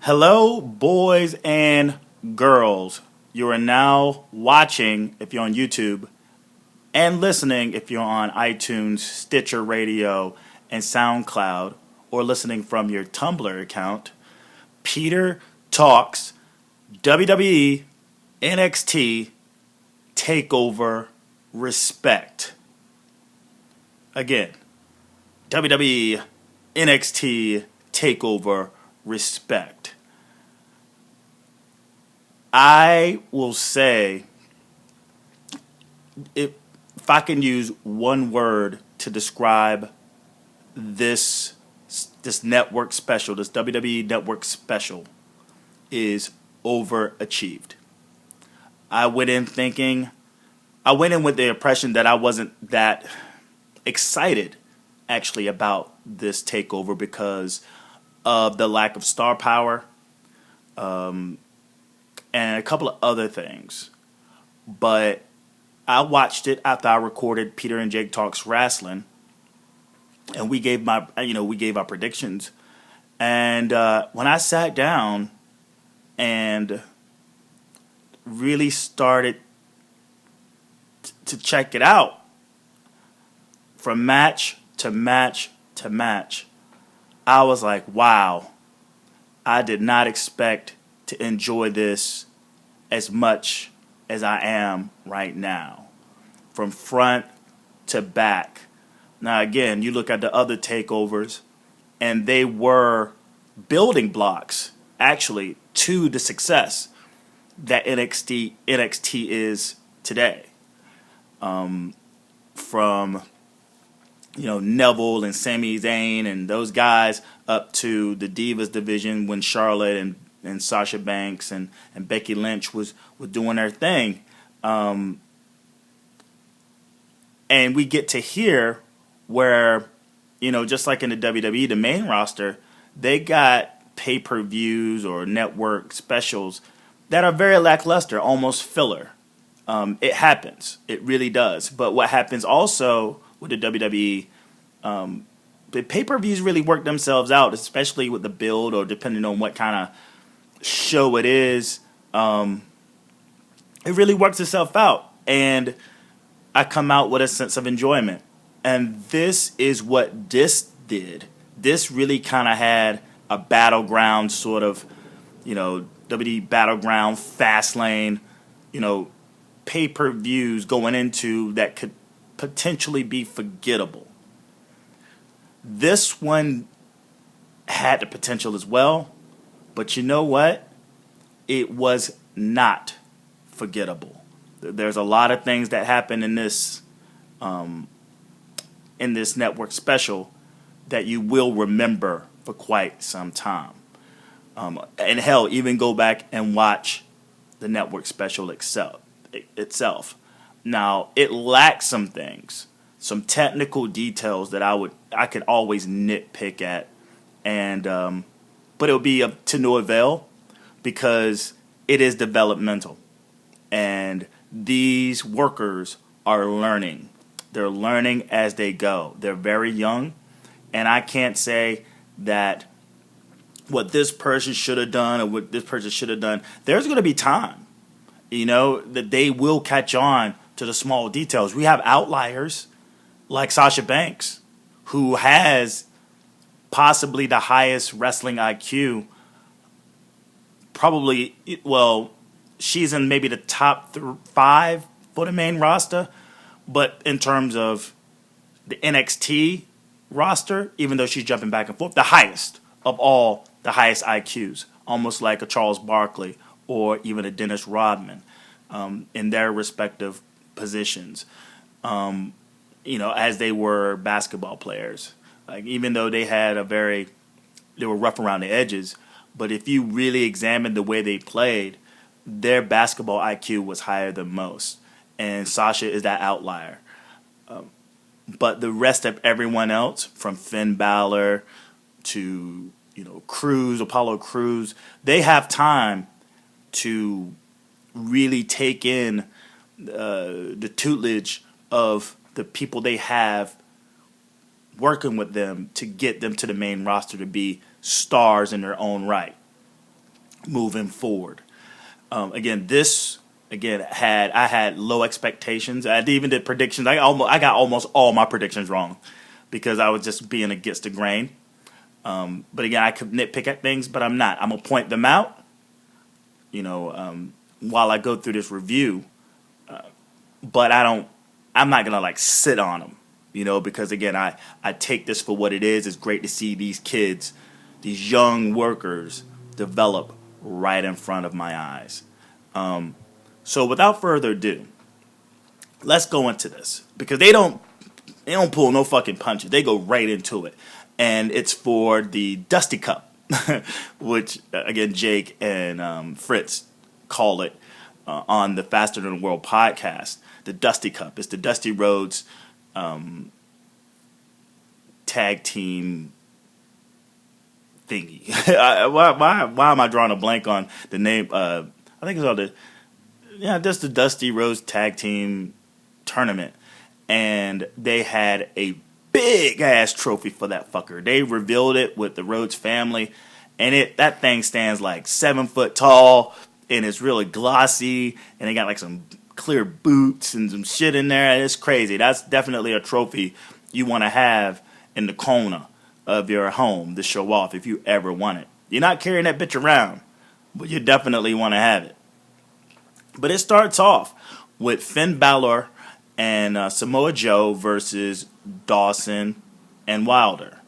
Hello, boys and girls. You are now watching if you're on YouTube and listening if you're on iTunes, Stitcher Radio, and SoundCloud, or listening from your Tumblr account. Peter Talks WWE NXT TakeOver Respect. Again, WWE NXT TakeOver Respect. I will say, if I can use one word to describe this network special, this WWE network special, is overachieved. I went in with the impression that I wasn't that excited actually about this takeover because of the lack of star power and a couple of other things. But I watched it after I recorded Peter and Jake Talks Wrestling, and we gave our predictions. And when I sat down and really started to check it out from match to match to match, I was like, wow, I did not expect to enjoy this as much as I am right now, from front to back. Now, again, you look at the other takeovers, and they were building blocks, actually, to the success that NXT is today. From Neville and Sami Zayn and those guys up to the Divas division when Charlotte and Sasha Banks and Becky Lynch was doing their thing. And we get to hear where, just like in the WWE, the main roster, they got pay-per-views or network specials that are very lackluster, almost filler. It happens. It really does. But what happens also with the WWE, the pay-per-views really work themselves out, especially with the build or depending on what kind of show it is. It really works itself out. And I come out with a sense of enjoyment. And this is what this did. This really kind of had a battleground sort of, WWE battleground, fast lane, pay-per-views going into that could potentially be forgettable. This one had the potential as well, but you know what? It was not forgettable. There's a lot of things that happen in this network special that you will remember for quite some time. And hell, even go back and watch the network special itself. Now, it lacks some things, some technical details that I could always nitpick at, and but it would be to no avail because it is developmental, and these workers are learning. They're learning as they go. They're very young, and I can't say that what this person should have done or what this person should have done. There's going to be time, that they will catch on to the small details. We have outliers like Sasha Banks, who has possibly the highest wrestling IQ. Probably, she's in maybe the top 5 for the main roster. But in terms of the NXT roster, even though she's jumping back and forth, the highest of all the highest IQs, almost like a Charles Barkley or even a Dennis Rodman in their respective positions, as they were basketball players. Like, even though they were rough around the edges, but if you really examine the way they played, their basketball IQ was higher than most. And Sasha is that outlier. But the rest of everyone else, from Finn Balor to Apollo Crews, they have time to really take in the tutelage of the people they have working with them to get them to the main roster to be stars in their own right. moving forward. I had low expectations. I even did predictions. I got almost all my predictions wrong because I was just being against the grain. But again, I could nitpick at things, but I'm not. I'm gonna point them out. While I go through this review, but I'm not gonna like sit on them. Because again, I take this for what it is. It's great to see these kids, these young workers, develop right in front of my eyes. So without further ado, let's go into this because they don't pull no fucking punches. They go right into it, and it's for the Dusty Cup, which again Jake and Fritz call it on the Faster Than the World podcast. The Dusty Cup. It's the Dusty Rhodes tag team thingy. Why am I drawing a blank on the name? I think it's all just the Dusty Rhodes tag team tournament, and they had a big ass trophy for that fucker. They revealed it with the Rhodes family, and that thing stands like 7 foot tall, and it's really glossy, and they got like some clear boots and some shit in there, and it's crazy. That's definitely a trophy you want to have in the corner of your home to show off if you ever want it. You're not carrying that bitch around, but you definitely want to have it. But it starts off with Finn Balor and Samoa Joe versus Dawson and Wilder.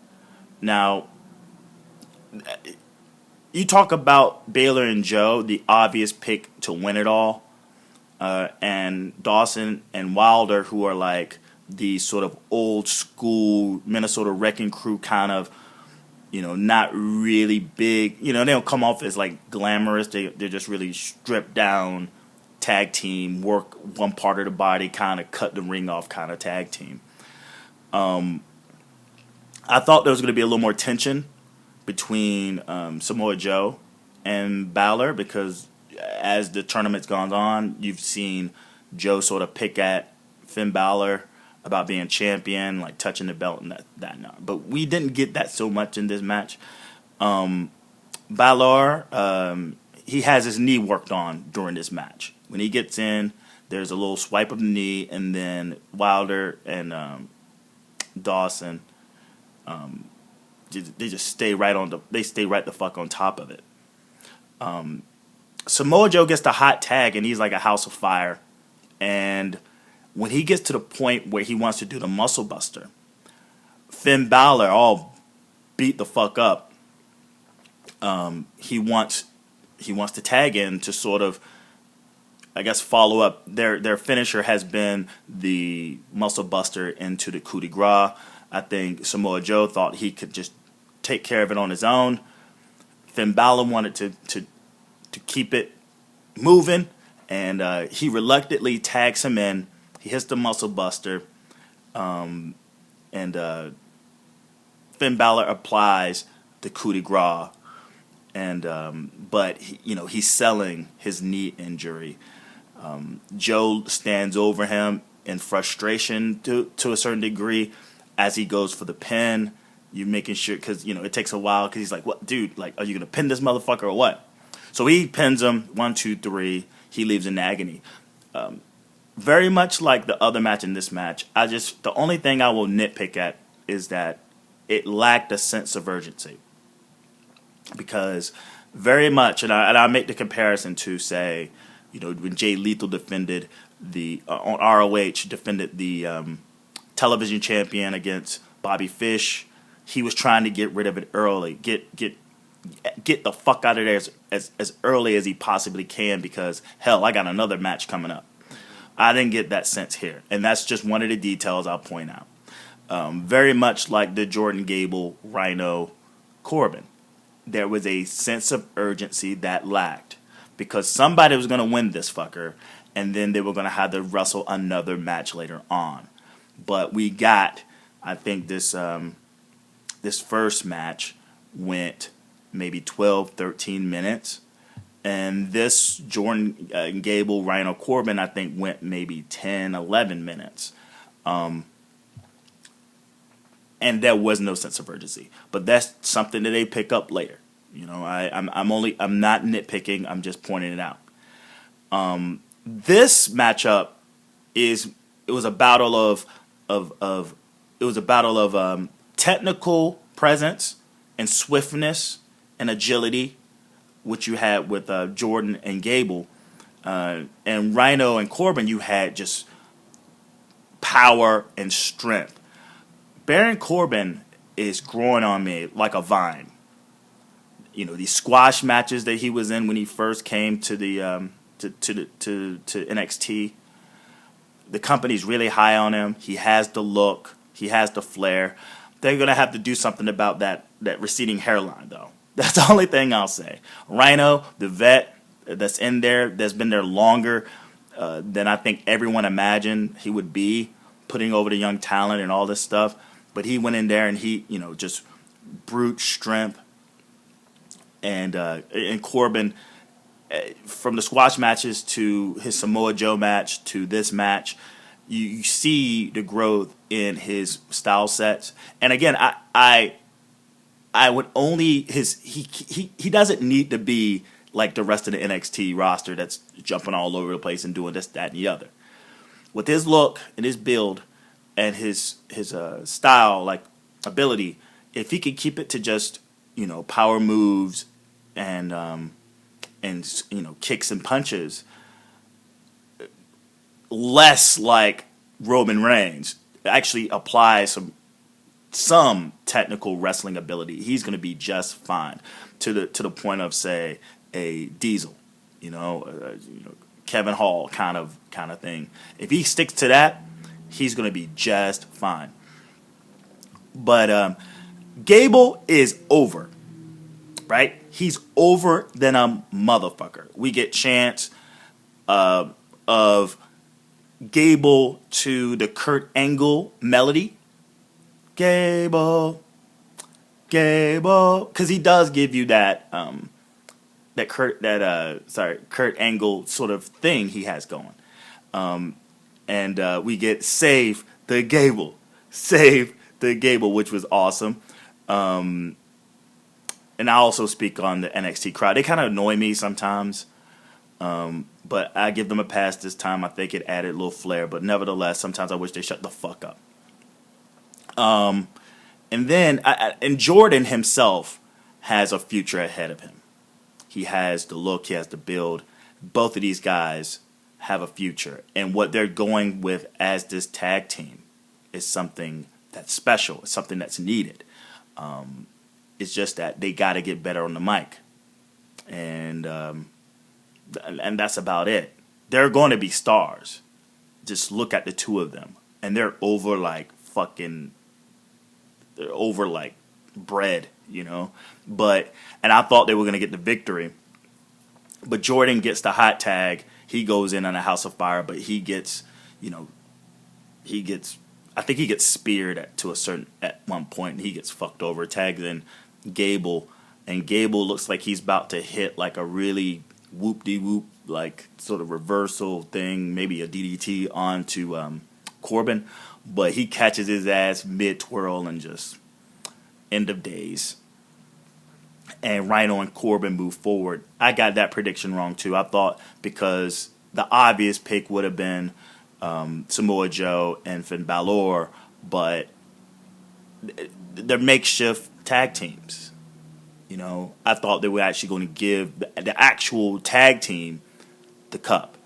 Now, you talk about Balor and Joe, the obvious pick to win it all, and Dawson and Wilder, who are like the sort of old school Minnesota Wrecking Crew kind of, not really big. They don't come off as like glamorous. They're just really stripped down tag team, work one part of the body, kind of cut the ring off kind of tag team. I thought there was going to be a little more tension between Samoa Joe and Balor because as the tournament's gone on, you've seen Joe sort of pick at Finn Balor about being champion, like touching the belt and that. But we didn't get that so much in this match. Balor, he has his knee worked on during this match. When he gets in, there's a little swipe of the knee, and then Wilder and Dawson, they just stay right the fuck on top of it. Samoa Joe gets the hot tag, and he's like a house of fire. And when he gets to the point where he wants to do the muscle buster, Finn Balor all beat the fuck up. He wants to tag in to sort of, I guess, follow up. Their finisher has been the muscle buster into the coup de grace. I think Samoa Joe thought he could just take care of it on his own. Finn Balor wanted to keep it moving, and he reluctantly tags him in. He hits the muscle buster, and Finn Balor applies the coup de grace, and but he's selling his knee injury. Joe stands over him in frustration to a certain degree as he goes for the pin. You're making sure because it takes a while because he's like, "What, dude? Like, are you gonna pin this motherfucker or what?" So he pins him 1, 2, 3. He leaves in agony. Very much like the other match in this match, the only thing I will nitpick at is that it lacked a sense of urgency. Because very much, and I make the comparison to, say, when Jay Lethal defended on ROH, defended the television champion against Bobby Fish, he was trying to get rid of it early, get the fuck out of there as early as he possibly can because, hell, I got another match coming up. I didn't get that sense here, and that's just one of the details I'll point out. Very much like the Jordan Gable, Rhino, Corbin. There was a sense of urgency that lacked because somebody was going to win this fucker, and then they were going to have to wrestle another match later on. But we got, I think this first match went maybe 12, 13 minutes. And this Jordan Gable, Rhino Corbin, I think went maybe 10, 11 minutes. And there was no sense of urgency. But that's something that they pick up later. You know, I'm not nitpicking. I'm just pointing it out. This matchup it was a battle of it was a battle of technical presence and swiftness and agility, which you had with Jordan and Gable, and Rhino and Corbin. You had just power and strength. Baron Corbin is growing on me like a vine. You know, these squash matches that he was in when he first came to the to NXT. The company's really high on him. He has the look. He has the flair. They're gonna have to do something about that receding hairline, though. That's the only thing I'll say. Rhino, the vet that's in there, that's been there longer than I think everyone imagined he would be, putting over the young talent and all this stuff. But he went in there and he, you know, just brute strength. And Corbin, from the squash matches to his Samoa Joe match to this match, you see the growth in his style sets. And again, I would only he doesn't need to be like the rest of the NXT roster that's jumping all over the place and doing this, that, and the other. With his look and his build and his style, like ability, if he could keep it to just, you know, power moves and you know, kicks and punches, less like Roman Reigns, actually apply some technical wrestling ability, he's going to be just fine. To the point of, say, a Diesel, you know, Kevin Hall kind of thing. If he sticks to that, he's going to be just fine. But Gable is over, right? He's over than a motherfucker. We get chants of Gable to the Kurt Angle melody. Gable, because he does give you that Kurt Angle sort of thing he has going. And we get Save the Gable, which was awesome. And I also speak on the NXT crowd. They kind of annoy me sometimes, but I give them a pass this time. I think it added a little flair, but nevertheless, sometimes I wish they shut the fuck up. And then, and Jordan himself has a future ahead of him. He has the look, he has the build. Both of these guys have a future, and what they're going with as this tag team is something that's special. It's something that's needed. It's just that they got to get better on the mic, and that's about it. They're going to be stars. Just look at the two of them, and they're over like fucking. They're over like bread, you know. And I thought they were going to get the victory, but Jordan gets the hot tag. He goes in on a House of Fire, but he gets, you know, I think he gets speared at one point, and he gets fucked over. Tags in Gable, and Gable looks like he's about to hit like a really whoop-de-whoop, like sort of reversal thing, maybe a DDT onto Corbin, but he catches his ass mid-twirl and just end of days. And Rhino and Corbin move forward. I got that prediction wrong too. I thought, because the obvious pick would have been Samoa Joe and Finn Balor, but they're makeshift tag teams. You know, I thought they were actually going to give the actual tag team the cup,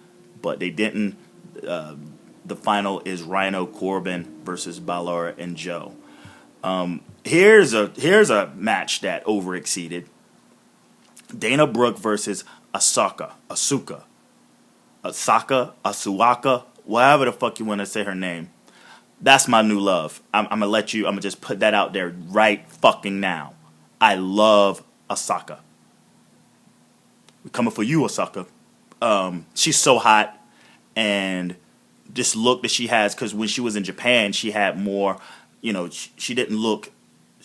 but they didn't. The final is Rhino, Corbin versus Balor and Joe. Here's a match that overexceeded. Dana Brooke versus Asuka, whatever the fuck you want to say her name. That's my new love. I'm gonna just put that out there right fucking now. I love Asuka. We're coming for you, Asuka. She's so hot, and this look that she has, because when she was in Japan, she had more, you know, she didn't look,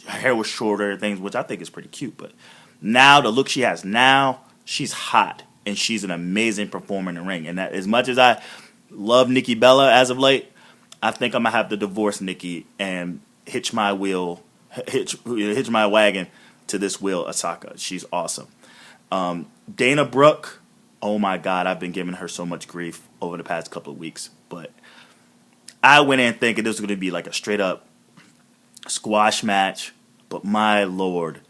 her hair was shorter, things, which I think is pretty cute, but now the look she has now, she's hot, and she's an amazing performer in the ring. And that, as much as I love Nikki Bella as of late, I think I'm gonna have to divorce Nikki and hitch my wagon to this Will Osaka. She's awesome. Dana Brooke, oh my God, I've been giving her so much grief over the past couple of weeks. But I went in thinking this was going to be like a straight up squash match. But my Lord,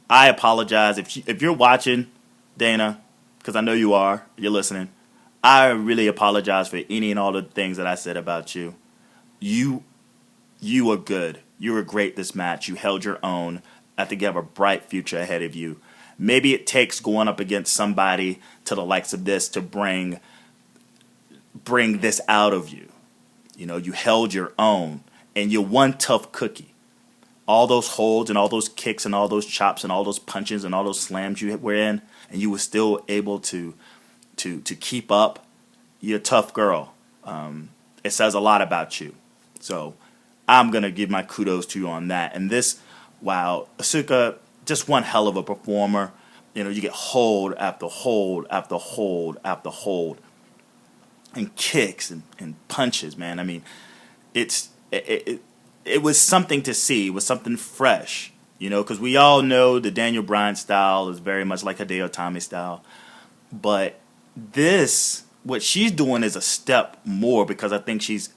I apologize. If you're watching, Dana, because I know you are, you're listening, I really apologize for any and all the things that I said about you. You were good. You were great this match. You held your own. I think you have a bright future ahead of you. Maybe it takes going up against somebody to the likes of this to bring this out of you. You know, you held your own, and you're one tough cookie. All those holds and all those kicks and all those chops and all those punches and all those slams you were in, and you were still able to keep up. You're a tough girl. It says a lot about you. So I'm going to give my kudos to you on that. And this, wow, Asuka, just one hell of a performer. You know, you get hold after hold after hold after hold. And kicks and punches, man. I mean, it was something to see. It was something fresh, you know, because we all know the Daniel Bryan style is very much like Hideo Itami style. But this, what she's doing is a step more, because I think she's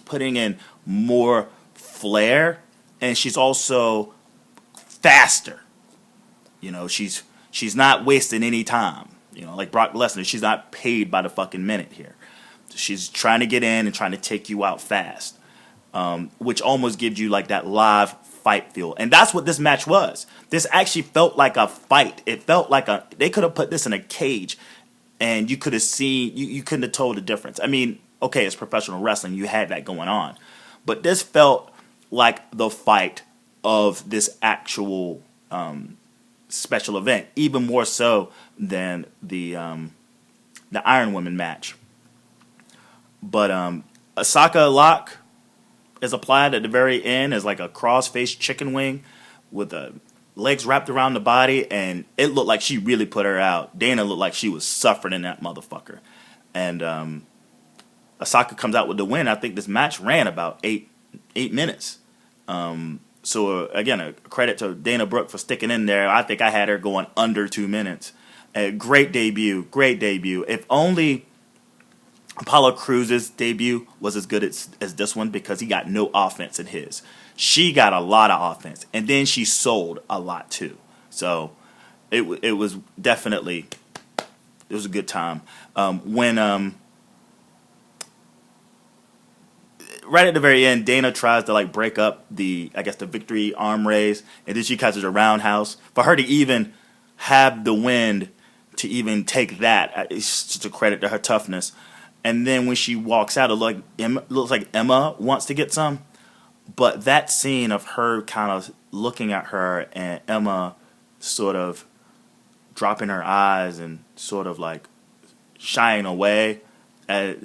putting in more flair, and she's also faster. You know, she's not wasting any time. You know, like Brock Lesnar, she's not paid by the fucking minute here. She's trying to get in and trying to take you out fast. Which almost gives you like that live fight feel. And that's what this match was. This actually felt like a fight. It felt like they could have put this in a cage and you could have seen, you couldn't have told the difference. I mean, okay, it's professional wrestling. You had that going on. But this felt like the fight of this actual special event, even more so than the Iron Woman match. But Osaka lock is applied at the very end as like a cross-faced chicken wing with the legs wrapped around the body, and it looked like she really put her out. Dana looked like she was suffering in that motherfucker. And Osaka comes out with the win. I think this match ran about eight minutes. So again, a credit to Dana Brooke for sticking in there. I think I had her going under 2 minutes. Great debut. If only Apollo Crews' debut was as good as this one, because he got no offense in his. She got a lot of offense, and then she sold a lot too. So it was definitely, it was a good time. When right at the very end, Dana tries to like break up the victory arm raise, and then she catches a roundhouse. For her to even have the wind to even take that, it's just a credit to her toughness. And then when she walks out, it looks like Emma wants to get some. But that scene of her kind of looking at her and Emma sort of dropping her eyes and sort of like shying away, it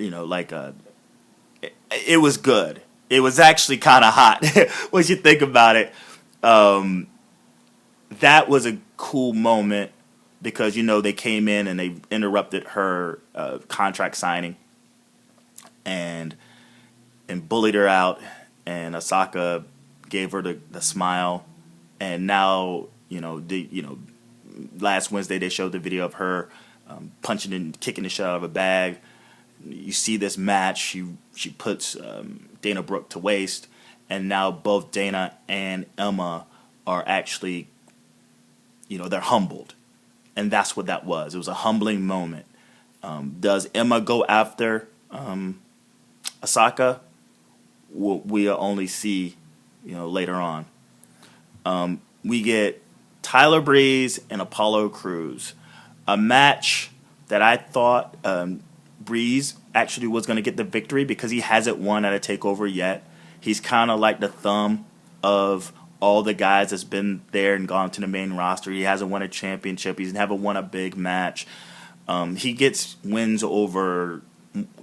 was good. It was actually kind of hot when you think about it. That was a cool moment because, they came in and they interrupted her contract signing. And bullied her out, and Osaka gave her the smile, and now last Wednesday they showed the video of her punching and kicking the shit out of a bag. You see this match, she puts Dana Brooke to waste, and now both Dana and Emma are actually, they're humbled, and that's what that was. It was a humbling moment. Does Emma go after Osaka? We'll only see, later on. We get Tyler Breeze and Apollo Crews, a match that I thought Breeze actually was going to get the victory because he hasn't won at a TakeOver yet. He's kind of like the thumb of all the guys that's been there and gone to the main roster. He hasn't won a championship. He's never won a big match. He gets wins over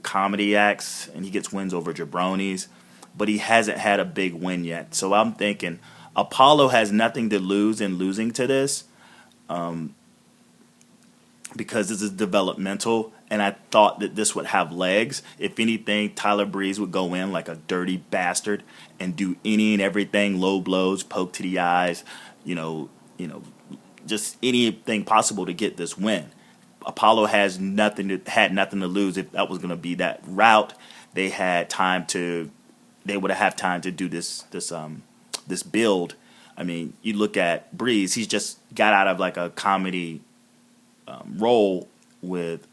comedy acts, and he gets wins over jabronis, but he hasn't had a big win yet. So I'm thinking Apollo has nothing to lose in losing to this, because this is developmental, and I thought that this would have legs. If anything, Tyler Breeze would go in like a dirty bastard and do any and everything, low blows, poke to the eyes, just anything possible to get this win. Apollo had nothing to lose if that was going to be that route. They would have time to do this build. I mean, you look at Breeze; he's just got out of like a comedy role with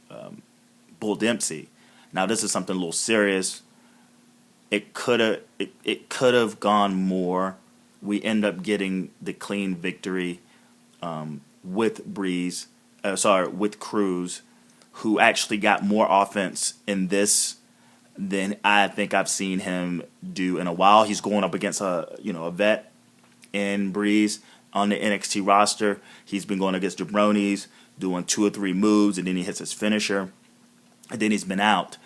Bull Dempsey. Now this is something a little serious. It could have gone more. We end up getting the clean victory with with Cruz, who actually got more offense in this than I think I've seen him do in a while. He's going up against a vet in Breeze on the NXT roster. He's been going against jabronis, doing 2 or 3 moves, and then he hits his finisher, and then he's been out.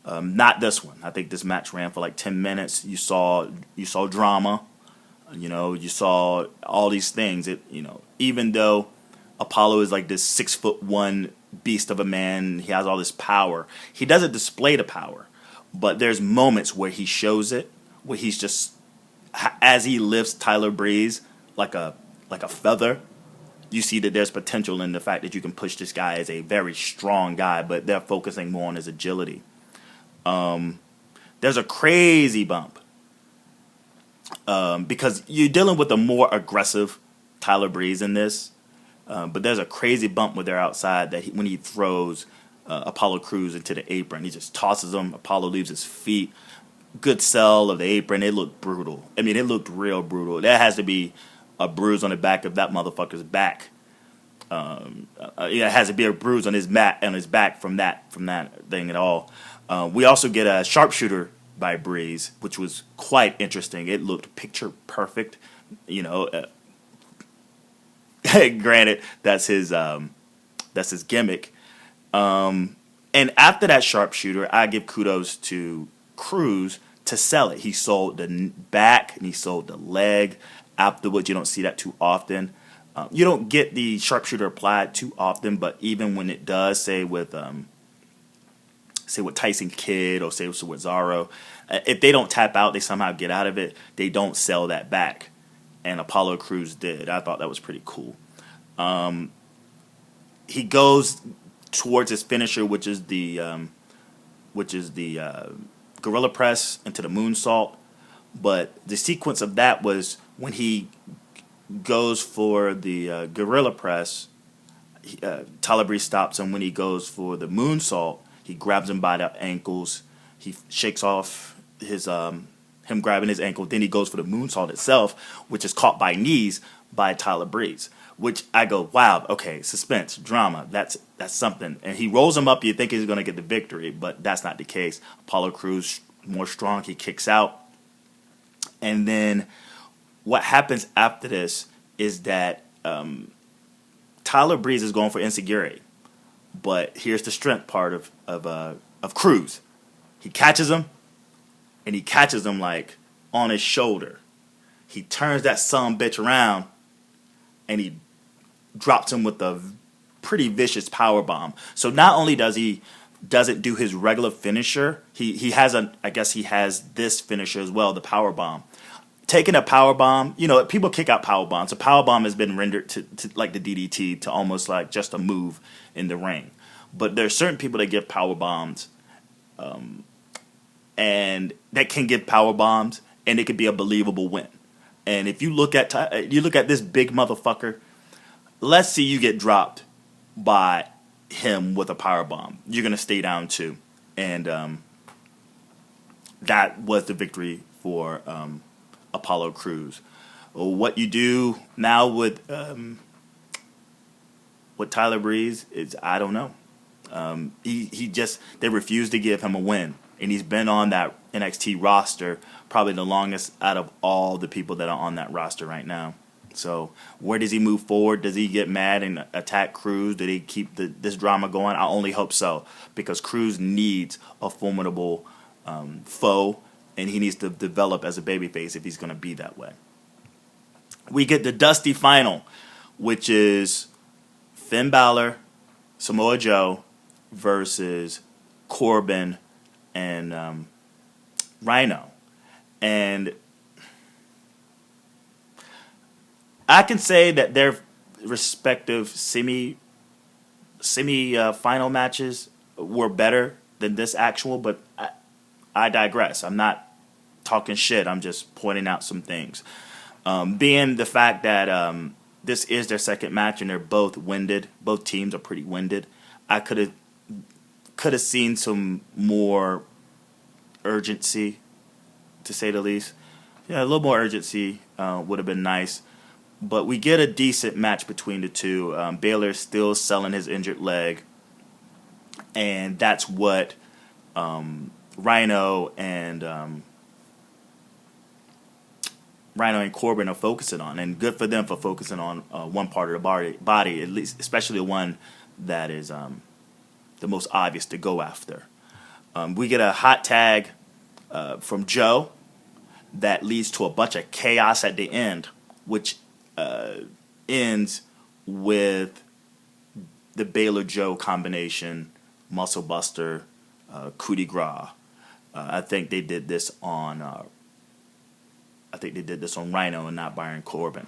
Not this one. I think this match ran for like 10 minutes. You saw drama. You saw all these things. Even though Apollo is like this 6'1" beast of a man, he has all this power. He doesn't display the power, but there's moments where he shows it, where he's just, as he lifts Tyler Breeze like a feather. You see that there's potential in the fact that you can push this guy as a very strong guy, but they're focusing more on his agility. There's a crazy bump because you're dealing with a more aggressive Tyler Breeze in this, but there's a crazy bump when they're outside when he throws Apollo Crews into the apron. He just tosses him. Apollo leaves his feet. Good sell of the apron. It looked brutal. I mean, it looked real brutal. There has to be a bruise on the back of that motherfucker's back. It has to be a bruise on his back from that thing at all. We also get a sharpshooter by Breeze, which was quite interesting. It looked picture perfect. Granted, that's his gimmick. And after that sharpshooter, I give kudos to Cruz to sell it. He sold the back and he sold the leg. Afterwards, you don't see that too often. You don't get the sharpshooter applied too often, but even when it does, say with Tyson Kidd or say with Cesaro, if they don't tap out, they somehow get out of it. They don't sell that back, and Apollo Crews did. I thought that was pretty cool. He goes towards his finisher, which is the gorilla press into the moonsault. But the sequence of that was when he goes for the gorilla press, Tyler Breeze stops him. When he goes for the moonsault, he grabs him by the ankles. He shakes off him grabbing his ankle. Then he goes for the moonsault itself, which is caught by knees by Tyler Breeze. Which I go, wow, okay, suspense, drama. That's something. And he rolls him up. You think he's going to get the victory, but that's not the case. Apollo Crews more strong. He kicks out. And then what happens after this is that Tyler Breeze is going for insecurity. But here's the strength part of Cruz. He catches him, and he catches him like on his shoulder. He turns that sumbitch around, and he drops him with a pretty vicious power bomb. So not only doesn't do his regular finisher, he has this finisher as well, the power bomb. Taking a power bomb, people kick out power bombs. A power bomb has been rendered to like the DDT to almost like just a move in the ring. But there are certain people that give power bombs, and that can give power bombs, and it could be a believable win. And if you look at this big motherfucker, let's see you get dropped by him with a power bomb. You're gonna stay down too, and that was the victory for Apollo Crews. What you do now with Tyler Breeze is I don't know. They refuse to give him a win, and he's been on that NXT roster probably the longest out of all the people that are on that roster right now. So where does he move forward? Does he get mad and attack Cruz? Did he keep this drama going? I only hope so, because Cruz needs a formidable foe, and he needs to develop as a babyface if he's going to be that way. We get the Dusty Final, which is Finn Balor, Samoa Joe versus Corbin and Rhino. And I can say that respective semi final matches were better than this actual, but I digress. I'm not talking shit. I'm just pointing out some things. Being the fact that this is their second match and they're both winded. Both teams are pretty winded. I could have seen some more urgency, to say the least. Yeah, a little more urgency would have been nice. But we get a decent match between the two. Baylor's still selling his injured leg. And that's what Rhino and Corbin are focusing on. And good for them for focusing on one part of the body, at least, especially the one that is the most obvious to go after. We get a hot tag from Joe that leads to a bunch of chaos at the end, which ends with the Baylor-Joe combination, Muscle Buster, coup de grace. I think they did this on Rhino and not Byron Corbin.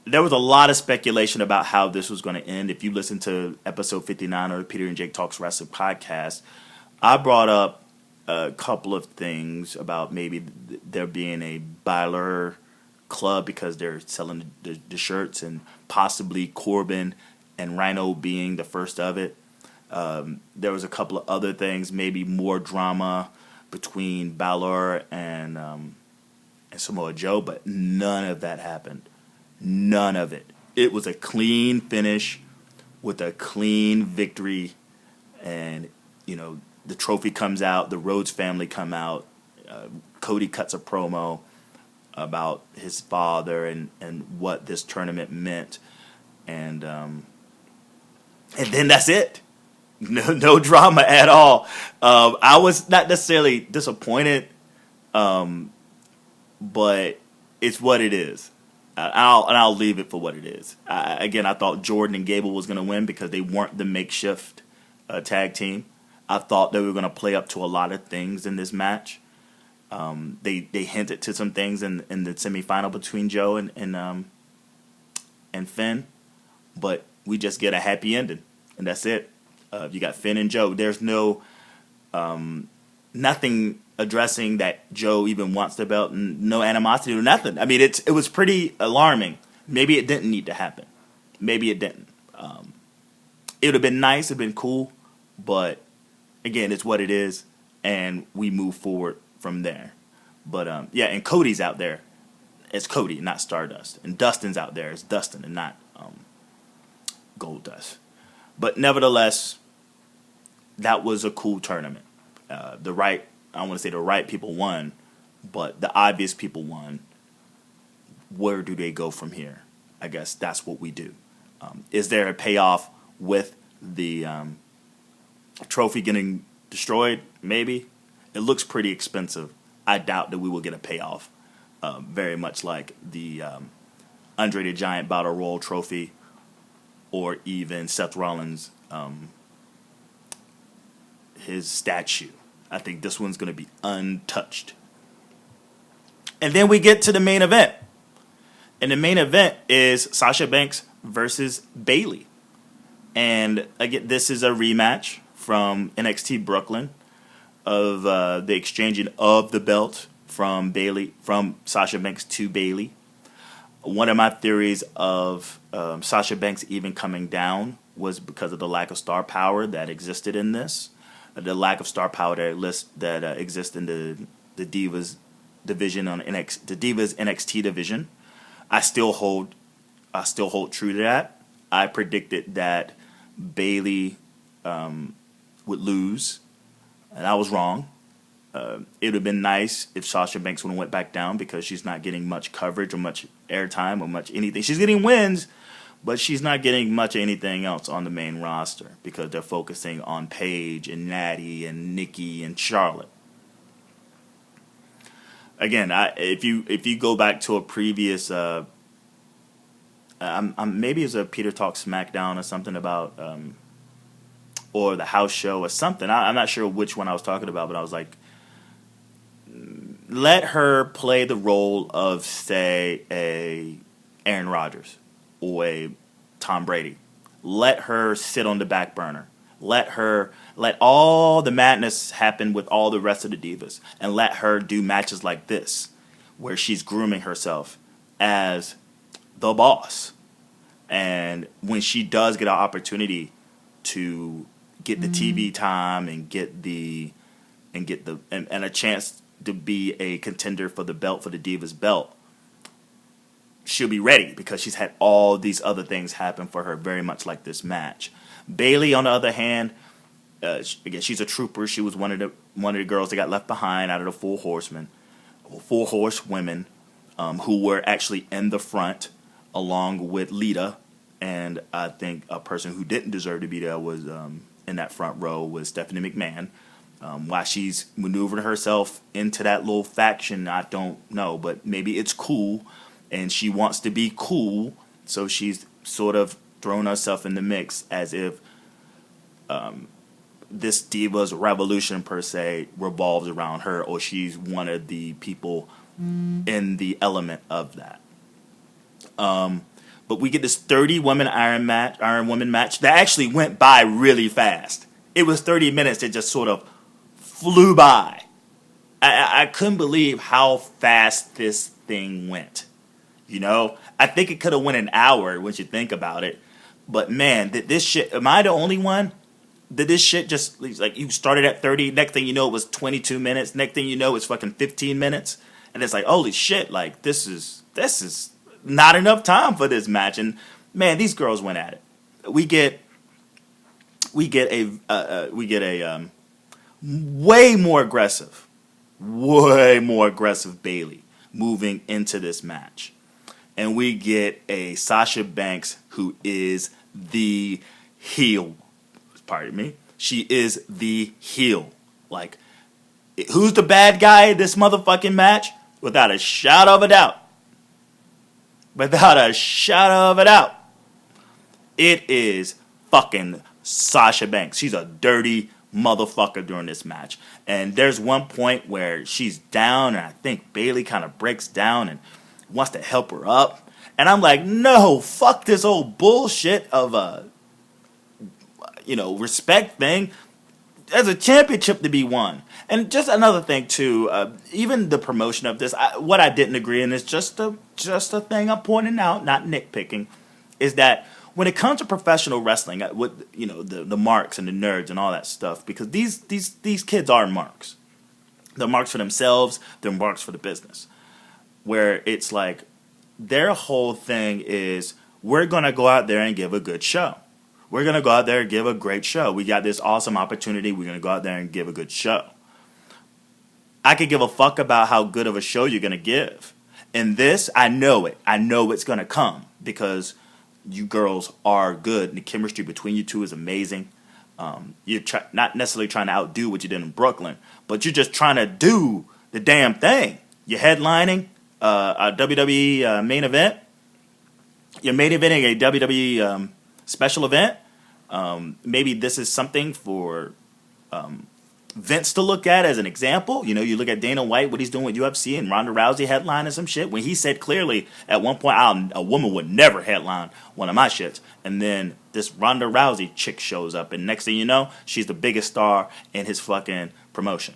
There was a lot of speculation about how this was going to end. If you listen to episode 59 of the Peter and Jake Talks Wrestling podcast, I brought up a couple of things about maybe there being a Baylor club because they're selling the shirts, and possibly Corbin and Rhino being the first of it. There was a couple of other things, maybe more drama between Balor and Samoa Joe, but none of that happened. None of it. It was a clean finish with a clean victory, and the trophy comes out. The Rhodes family come out. Cody cuts a promo about his father and what this tournament meant, and then that's it. No drama at all. I was not necessarily disappointed, but it's what it is. I'll leave it for what it is. I thought Jordan and Gable was going to win because they weren't the makeshift tag team. I thought they were going to play up to a lot of things in this match. They hinted to some things in the semifinal between Joe and Finn, but we just get a happy ending, and that's it. You got Finn and Joe. There's no nothing addressing that Joe even wants the belt, and no animosity or nothing. I mean, it was pretty alarming. Maybe it didn't need to happen. Maybe it didn't. It would have been nice. It'd been cool, but again, it's what it is, and we move forward from there. But and Cody's out there. It's Cody, not Stardust, and Dustin's out there. It's Dustin, and not Goldust. But nevertheless, that was a cool tournament. I want to say the right people won, but the obvious people won. Where do they go from here? I guess that's what we do. Is there a payoff with the trophy getting destroyed? Maybe. It looks pretty expensive. I doubt that we will get a payoff. Very much like the Andre the Giant Battle Royal trophy, or even Seth Rollins' his statue. I think this one's going to be untouched. And then we get to the main event. And the main event is Sasha Banks versus Bayley. And again, this is a rematch from NXT Brooklyn of the exchanging of the belt from Sasha Banks to Bayley. One of my theories of Sasha Banks even coming down was because of the lack of star power that existed in this. The lack of star power that exists in the Divas division on the Divas NXT division. I still hold true to that. I predicted that Bayley would lose, and I was wrong. It would have been nice if Sasha Banks would have went back down because she's not getting much coverage or much airtime or much anything. She's getting wins, but she's not getting much of anything else on the main roster because they're focusing on Paige and Natty and Nikki and Charlotte. Again, if you go back to a previous, maybe it's a Peter Talk SmackDown or something about, or the house show or something. I'm not sure which one I was talking about, but I was like, let her play the role of, say, a Aaron Rodgers or a Tom Brady. Let her sit on the back burner. Let all the madness happen with all the rest of the divas, and let her do matches like this, where she's grooming herself as the boss. And when she does get an opportunity to get the TV time and and a chance to be a contender for the belt, for the Divas belt, she'll be ready because she's had all these other things happen for her, very much like this match. Bayley, on the other hand, again, she's a trooper. She was one of the girls that got left behind out of the Four Horsewomen, who were actually in the front, along with Lita, and I think a person who didn't deserve to be there was in that front row was Stephanie McMahon. Why she's maneuvering herself into that little faction, I don't know, but maybe it's cool, and she wants to be cool, so she's sort of thrown herself in the mix as if this Divas revolution, per se, revolves around her, or she's one of the people in the element of that. But we get this 30-woman Iron Woman match that actually went by really fast. It was 30 minutes that just sort of flew by. I couldn't believe how fast this thing went. You know, I think it could have went an hour once you think about it. But man, did this shit? Am I the only one? Did this shit just like you started at 30? Next thing you know, it was 22 minutes. Next thing you know, it's fucking 15 minutes. And it's like, holy shit! Like this is not enough time for this match. And man, these girls went at it. We get a way more aggressive Bayley moving into this match. And we get a Sasha Banks who is the heel. Pardon me. She is the heel. Like, who's the bad guy in this motherfucking match? Without a shadow of a doubt. Without a shadow of a doubt. It is fucking Sasha Banks. She's a dirty motherfucker during this match. And there's one point where she's down, and I think Bayley kind of breaks down and wants to help her up. And I'm like, no, fuck this old bullshit of a, respect thing. There's a championship to be won. And just another thing, too, even the promotion of this, what I didn't agree in is just a thing I'm pointing out, not nitpicking, is that when it comes to professional wrestling, with the marks and the nerds and all that stuff, because these kids are marks. They're marks for themselves, they're marks for the business. Where it's like, their whole thing is, we're going to go out there and give a good show. We're going to go out there and give a great show. We got this awesome opportunity. We're going to go out there and give a good show. I could give a fuck about how good of a show you're going to give. In this, I know it. I know it's going to come because you girls are good. And the chemistry between you two is amazing. You're not necessarily trying to outdo what you did in Brooklyn, but you're just trying to do the damn thing. You're headlining a WWE main event. You're main eventing a WWE special event. Maybe this is something for Vince to look at as an example. You look at Dana White, what he's doing with UFC, and Ronda Rousey headlining some shit. When he said clearly at one point, a woman would never headline one of my shits. And then this Ronda Rousey chick shows up, and next thing you know, she's the biggest star in his fucking promotion.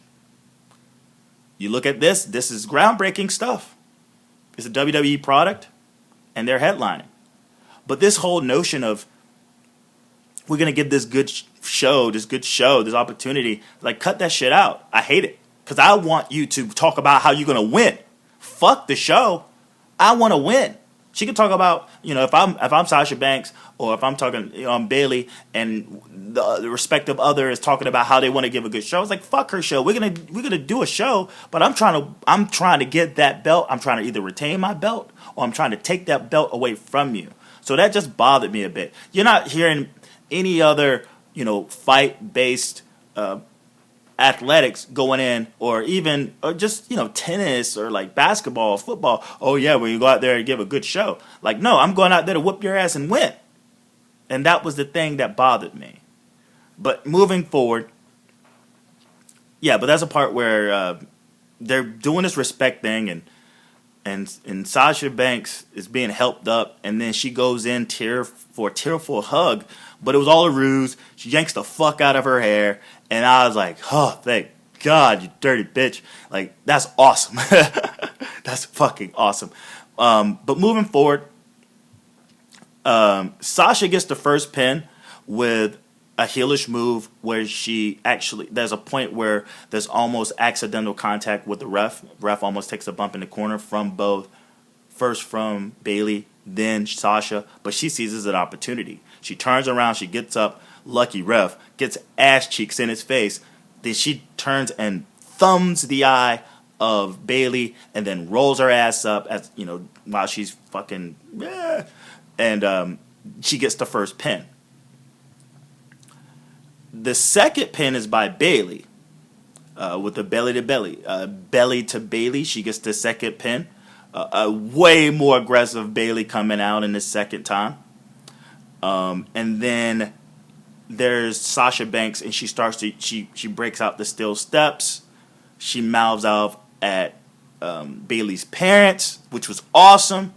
You look at this is groundbreaking stuff. It's a WWE product, and they're headlining. But this whole notion of, we're going to give this good show, this opportunity, like, cut that shit out. I hate it. Because I want you to talk about how you're going to win. Fuck the show. I want to win. She can talk about, if I'm Sasha Banks, or if I'm talking, I'm Bayley, and the respective other is talking about how they want to give a good show. It's like, fuck her show. We're gonna do a show, but I'm trying to get that belt. I'm trying to either retain my belt, or I'm trying to take that belt away from you. So that just bothered me a bit. You're not hearing any other, fight-based athletics going in, or just, tennis or like basketball, football. Oh yeah, when you go out there and give a good show. Like, no, I'm going out there to whoop your ass and win. And that was the thing that bothered me. But moving forward, yeah, but that's a part where they're doing this respect thing, and and Sasha Banks is being helped up, and then she goes in for a tearful hug, but it was all a ruse. She yanks the fuck out of her hair, and I was like, oh, thank God, you dirty bitch. Like, that's awesome. That's fucking awesome. But moving forward, Sasha gets the first pin with a heelish move where there's a point where there's almost accidental contact with the ref. Ref almost takes a bump in the corner first from Bayley, then Sasha, but she seizes an opportunity. She turns around, she gets up, lucky ref, gets ass cheeks in his face, then she turns and thumbs the eye of Bayley and then rolls her ass up while she's fucking and she gets the first pin. The second pin is by Bayley with the belly to belly. Belly to Bayley, she gets the second pin. A way more aggressive Bayley coming out in the second time. And then there's Sasha Banks, and she breaks out the steel steps. She mouths off at Bayley's parents, which was awesome.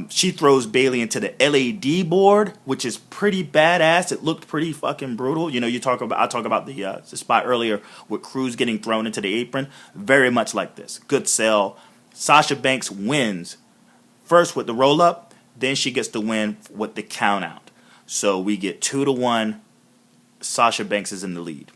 She throws Bayley into the LAD board, which is pretty badass. It looked pretty fucking brutal. I talk about the spot earlier with Cruz getting thrown into the apron. Very much like this. Good sell. Sasha Banks wins first with the roll up, then she gets the win with the count out. So we get 2-1. Sasha Banks is in the lead.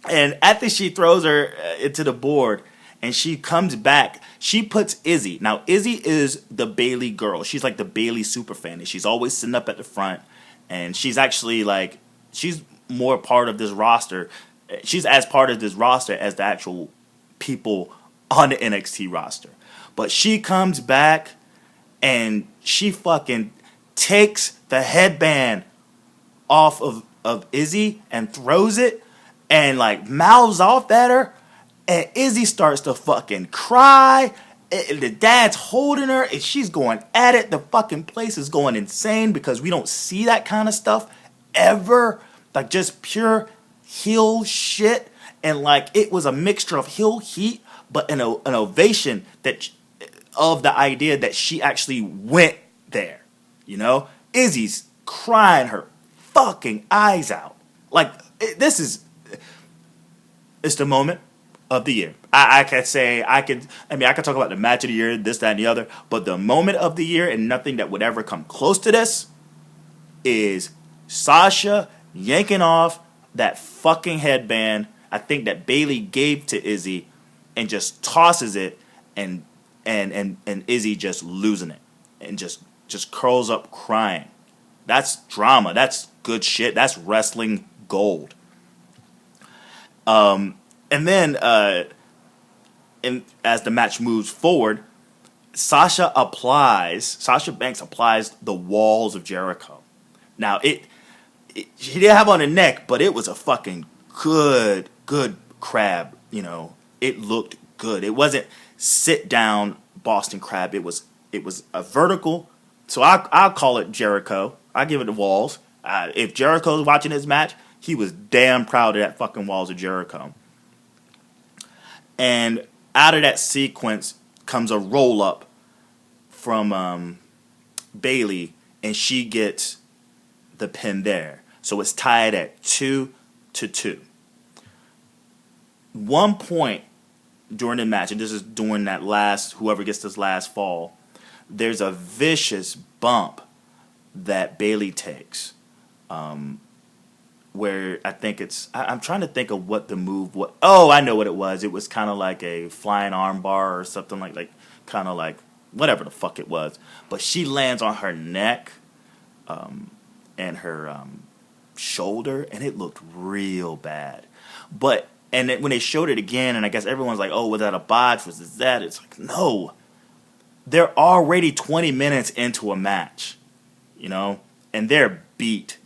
And after she throws her into the board, and she comes back, she puts Izzy. Now, Izzy is the Bayley girl. She's like the Bayley superfan. And she's always sitting up at the front. And she's actually she's more part of this roster. She's as part of this roster as the actual people on the NXT roster. But she comes back and she fucking takes the headband off of Izzy and throws it and mouths off at her. And Izzy starts to fucking cry. The dad's holding her, and she's going at it. The fucking place is going insane because we don't see that kind of stuff ever. Just pure heel shit. And it was a mixture of heel heat, but an ovation of the idea that she actually went there. Izzy's crying her fucking eyes out. It's the moment of the year. I could talk about the match of the year, this, that, and the other, but the moment of the year and nothing that would ever come close to this is Sasha yanking off that fucking headband, I think that Bayley gave to Izzy, and just tosses it, and Izzy just losing it and just curls up crying. That's drama. That's good shit. That's wrestling gold. And then, as the match moves forward, Sasha Banks applies the walls of Jericho. Now, she didn't have on the neck, but it was a fucking good crab. It looked good. It wasn't sit down Boston crab. It was a vertical. So I'll call it Jericho. I give it the walls. If Jericho's watching this match, he was damn proud of that fucking walls of Jericho. And out of that sequence comes a roll-up from Bayley, and she gets the pin there. So it's tied at 2-2. One point during the match, and this is during that whoever gets this last fall, there's a vicious bump that Bayley takes. Where I think I'm trying to think of what the move was. Oh, I know what it was. It was kind of like a flying armbar or something kind of like whatever the fuck it was. But she lands on her neck and her shoulder, and it looked real bad. And when they showed it again, and I guess everyone's like, oh, was that a botch? Was this that? It's like, no. They're already 20 minutes into a match, and they're beat.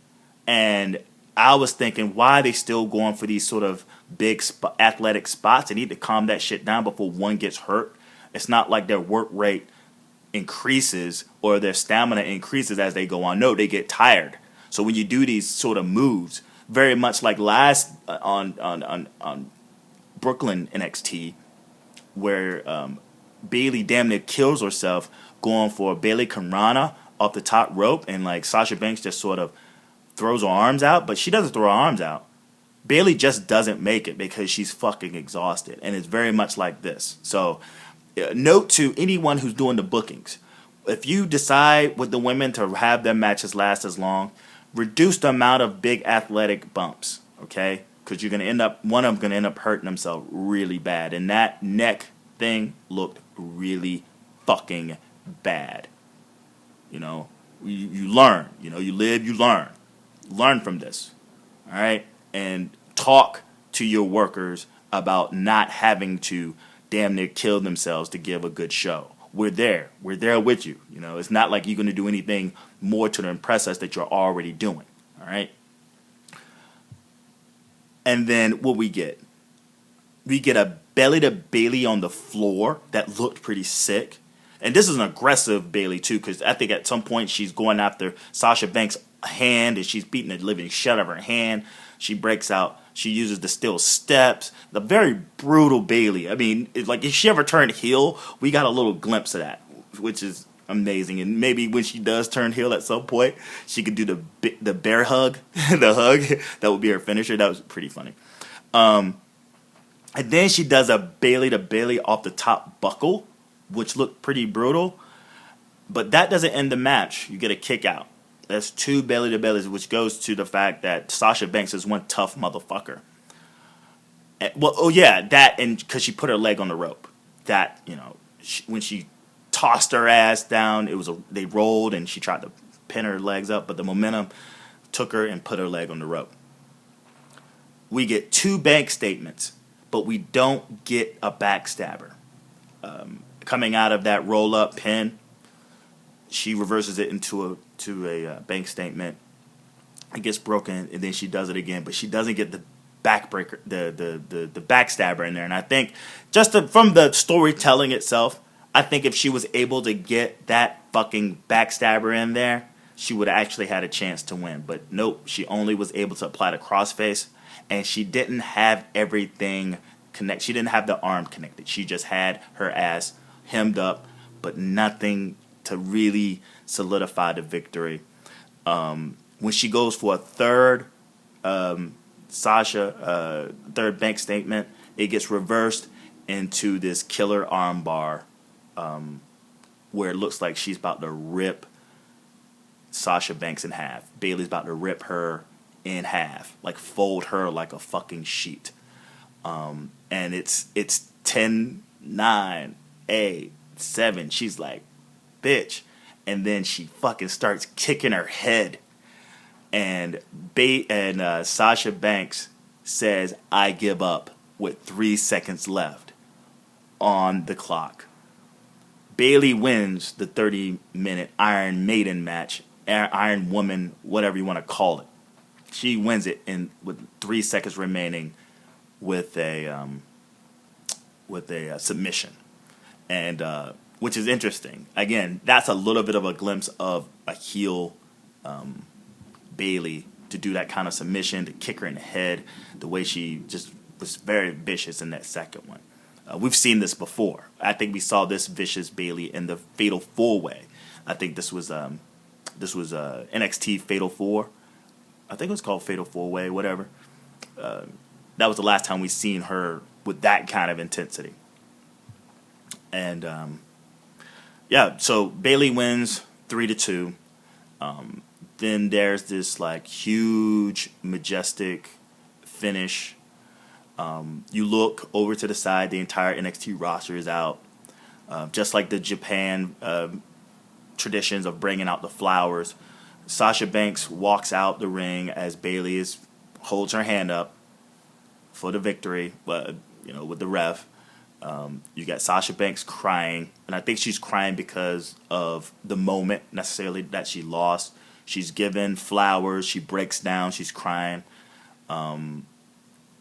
And I was thinking, why are they still going for these sort of big athletic spots? They need to calm that shit down before one gets hurt. It's not like their work rate increases or their stamina increases as they go on. No, they get tired. So when you do these sort of moves, very much like last on Brooklyn NXT, where Bailey damn near kills herself going for a Bailey Conrana off the top rope, and like Sasha Banks just sort of throws her arms out, but she doesn't throw her arms out. Bailey just doesn't make it because she's fucking exhausted, and it's very much like this. So, note to anyone who's doing the bookings: if you decide with the women to have their matches last as long, reduce the amount of big athletic bumps, okay? Because you're gonna end up, one of them gonna end up hurting themselves really bad, and that neck thing looked really fucking bad. You know, you learn. You know, you live, you learn. Learn from this, all right? And talk to your workers about not having to damn near kill themselves to give a good show. We're there. We're there with you. You know, it's not like you're going to do anything more to impress us that you're already doing, all right? And then what we get? We get a belly to Bailey on the floor that looked pretty sick. And this is an aggressive Bailey, too, because I think at some point she's going after Sasha Banks' hand, and she's beating the living shit out of her hand. She breaks out. She uses the steel steps. The very brutal Bailey. I mean, it's like if she ever turned heel, we got a little glimpse of that, which is amazing. And maybe when she does turn heel at some point, she could do the bear hug, the hug. That would be her finisher. That was pretty funny. And then she does a Bailey to Bailey off the top buckle, which looked pretty brutal. But that doesn't end the match. You get a kick out. That's two Bailey to Baileys, which goes to the fact that Sasha Banks is one tough motherfucker. That, and because she put her leg on the rope. That, you know, when she tossed her ass down, they rolled, and she tried to pin her legs up, but the momentum took her and put her leg on the rope. We get two bank statements, but we don't get a backstabber. Coming out of that roll-up pin, she reverses it into a bank statement. It gets broken, and then she does it again, but she doesn't get the backbreaker, the backstabber in there. And I think from the storytelling itself, I think if she was able to get that fucking backstabber in there, she would have actually had a chance to win. But nope, she only was able to apply the crossface, and she didn't have everything connect. She didn't have the arm connected. She just had her ass hemmed up, but nothing to really solidify the victory. When she goes for a third third bank statement, it gets reversed into this killer arm bar, where it looks like she's about to rip Sasha Banks in half. Bailey's about to rip her in half, like fold her like a fucking sheet. And it's 10, 9, 8, 7. She's like, bitch. And then she fucking starts kicking her head. And Sasha Banks says, I give up, with 3 seconds left on the clock. Bailey wins the 30-minute Iron Maiden match, Iron Woman, whatever you want to call it. She wins it with 3 seconds remaining with a submission, and which is interesting. Again, that's a little bit of a glimpse of a heel Bailey to do that kind of submission, to kick her in the head, the way she just was very vicious in that second one. We've seen this before. I think we saw this vicious Bailey in the Fatal 4-Way. I think this was NXT Fatal 4. I think it was called Fatal 4-Way, whatever. That was the last time we seen her with that kind of intensity. And so Bailey wins 3-2. Then there's this like huge, majestic finish. You look over to the side, the entire NXT roster is out. Just like the Japan traditions of bringing out the flowers. Sasha Banks walks out the ring as Bailey holds her hand up for the victory, with the ref. You got Sasha Banks crying, and I think she's crying because of the moment necessarily that she lost. She's given flowers, she breaks down, she's crying. And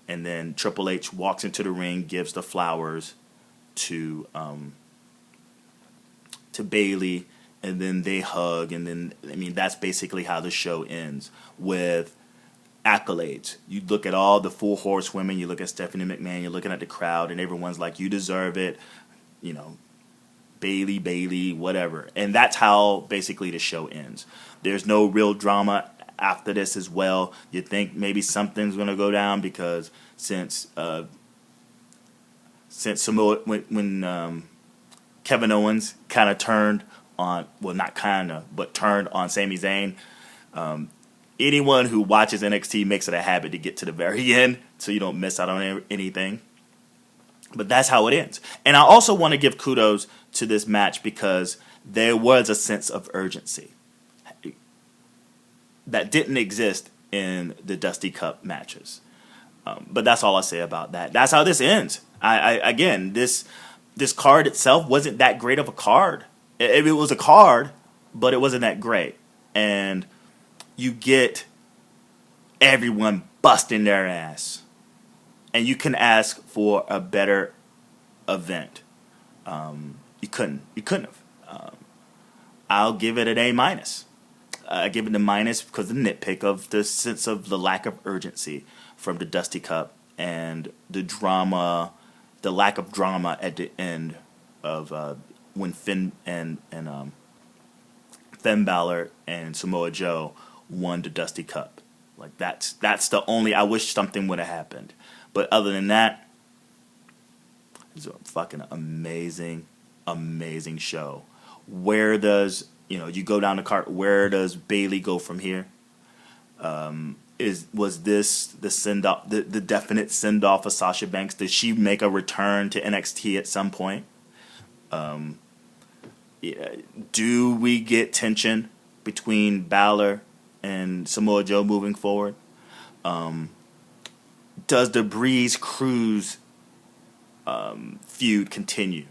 then Triple H walks into the ring, gives the flowers to Bailey, and then they hug, and then that's basically how the show ends, with accolades. You look at all the 4 horsewomen, you look at Stephanie McMahon, you're looking at the crowd, and everyone's like, you deserve it. Bailey, whatever. And that's how basically the show ends. There's no real drama after this as well. You think maybe something's going to go down because since Samoa, when Kevin Owens kind of turned on, well, not kind of, but turned on Sami Zayn, anyone who watches NXT makes it a habit to get to the very end so you don't miss out on anything. But that's how it ends. And I also want to give kudos to this match because there was a sense of urgency that didn't exist in the Dusty Cup matches. But that's all I say about that. That's how this ends. Again, this card itself wasn't that great of a card. It was a card, but it wasn't that great. And you get everyone busting their ass. And you can ask for a better event. You couldn't have. I'll give it an A-. I give it a minus because of the nitpick of the sense of the lack of urgency from the Dusty Cup and the drama, the lack of drama at the end of when Finn and Finn Balor and Samoa Joe won the Dusty Cup. Like that's the only. I wish something would have happened. But other than that, it's a fucking amazing show. Where does, you go down the cart, where does Bailey go from here? Was this the send-off, the definite send-off of Sasha Banks? Did she make a return to NXT at some point? Do we get tension between Balor and Samoa Joe moving forward? Does the Breeze Cruz feud continue?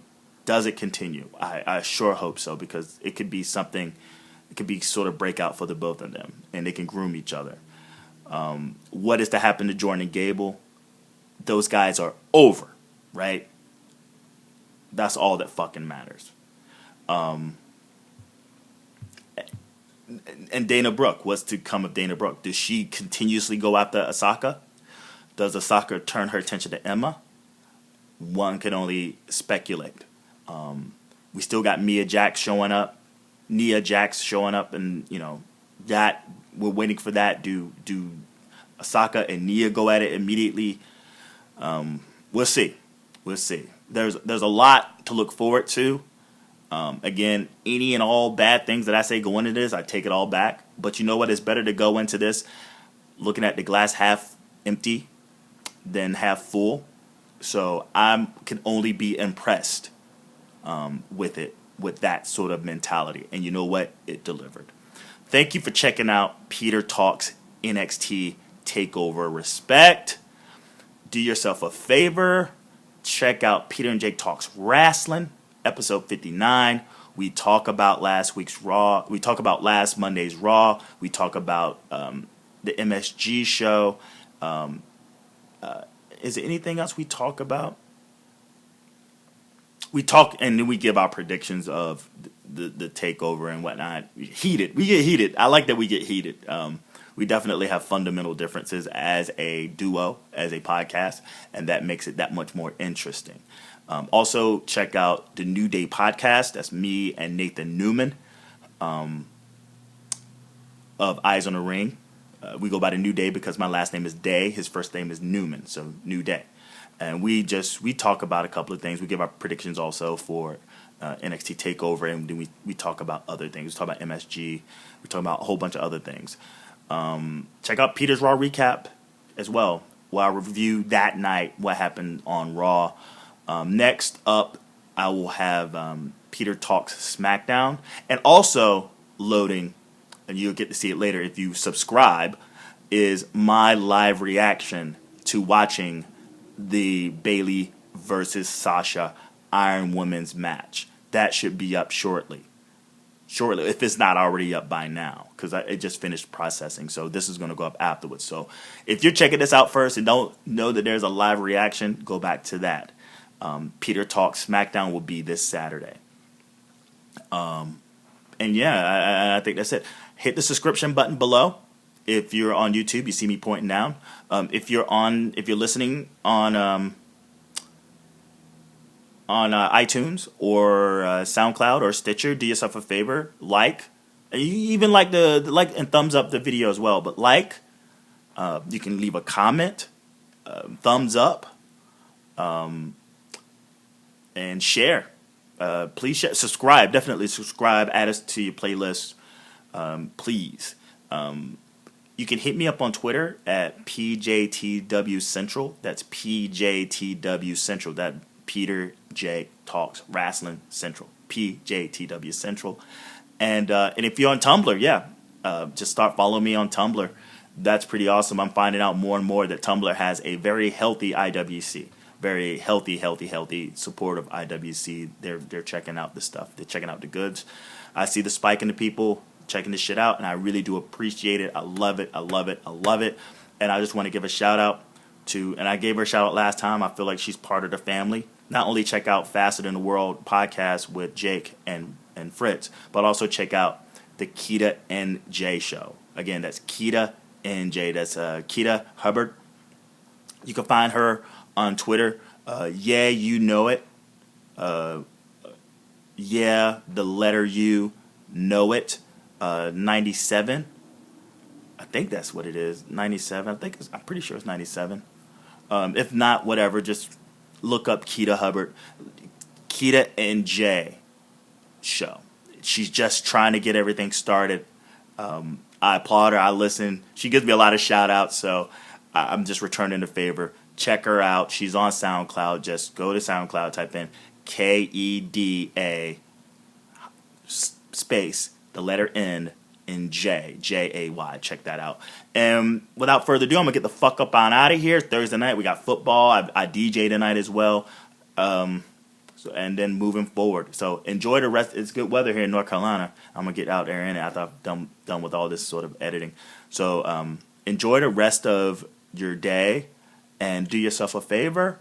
Does it continue? I sure hope so, because it could be something. It could be sort of breakout for the both of them, and they can groom each other. What is to happen to Jordan and Gable? Those guys are over, right? That's all that fucking matters. And Dana Brooke, what's to come of Dana Brooke? Does she continuously go after Asuka? Does Asuka turn her attention to Emma? One can only speculate. We still got Nia Jax showing up, and that we're waiting for that. Do Asuka and Nia go at it immediately? We'll see. There's a lot to look forward to. Again, any and all bad things that I say go into this, I take it all back. But you know what? It's better to go into this looking at the glass half empty than half full. So I can only be impressed with that sort of mentality. And you know what? It delivered. Thank you for checking out Peter Talks NXT TakeOver. Respect. Do yourself a favor. Check out Peter and Jake Talks Wrestling, episode 59. We talk about last week's Raw. We talk about last Monday's Raw. We talk about the MSG show. Is there anything else we talk about? We talk, and then we give our predictions of the takeover and whatnot. We get heated. I like that we get heated. We definitely have fundamental differences as a duo, as a podcast, and that makes it that much more interesting. Also, check out the New Day podcast. That's me and Nathan Newman of Eyes on the Ring. We go by the New Day because my last name is Day. His first name is Newman, so New Day. And we talk about a couple of things. We give our predictions also for NXT TakeOver, and then we talk about other things. We talk about MSG. We talk about a whole bunch of other things. Check out Peter's Raw recap as well, where I review that night what happened on Raw. Next up, I will have Peter Talks SmackDown, and also loading, and you'll get to see it later if you subscribe, is my live reaction to watching the Bayley versus Sasha Iron Women's match. That should be up shortly, if it's not already up by now, because it just finished processing. So this is going to go up afterwards. So if you're checking this out first and don't know that there's a live reaction, go back to that. Peter Talks SmackDown will be this Saturday. And yeah, I think that's it. Hit the subscription button below. If you're on YouTube, you see me pointing down. If you're listening on on iTunes or SoundCloud or Stitcher, do yourself a favor, you even like the like and thumbs up the video as well. But you can leave a comment, thumbs up, and share. Please share, subscribe, definitely subscribe, add us to your playlist, please. You can hit me up on Twitter at PJTW Central. That's PJTW Central. That Peter J Talks Wrestling Central. PJTW Central. And if you're on Tumblr, just start following me on Tumblr. That's pretty awesome. I'm finding out more and more that Tumblr has a very healthy IWC. Very healthy, supportive IWC. They're checking out the stuff. They're checking out the goods. I see the spike in the people checking this shit out, and I really do appreciate it. I love it. And I just want to give a shout out and I gave her a shout out last time. I feel like she's part of the family. Not only check out Faster Than the World podcast with Jake and Fritz, but also check out the Keita NJ show. Again, that's Keita NJ. That's Keita Hubbard. You can find her on Twitter. Yeah, you know it. Yeah, the letter U, know it. 97. I think that's what it is. 97. I'm pretty sure it's 97. If not, whatever. Just look up Keita Hubbard. Keita NJ show. She's just trying to get everything started. I applaud her. I listen. She gives me a lot of shout outs, so I'm just returning the favor. Check her out. She's on SoundCloud. Just go to SoundCloud, type in KEDA space, the letter N in J, Jay. Check that out. And without further ado, I'm going to get the fuck up on out of here. Thursday night, we got football. I DJ tonight as well. And then moving forward. So enjoy the rest. It's good weather here in North Carolina. I'm going to get out there in it after I've done with all this sort of editing. So enjoy the rest of your day. And do yourself a favor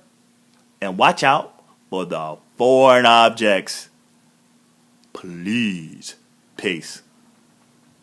and watch out for the foreign objects. Please. Peace.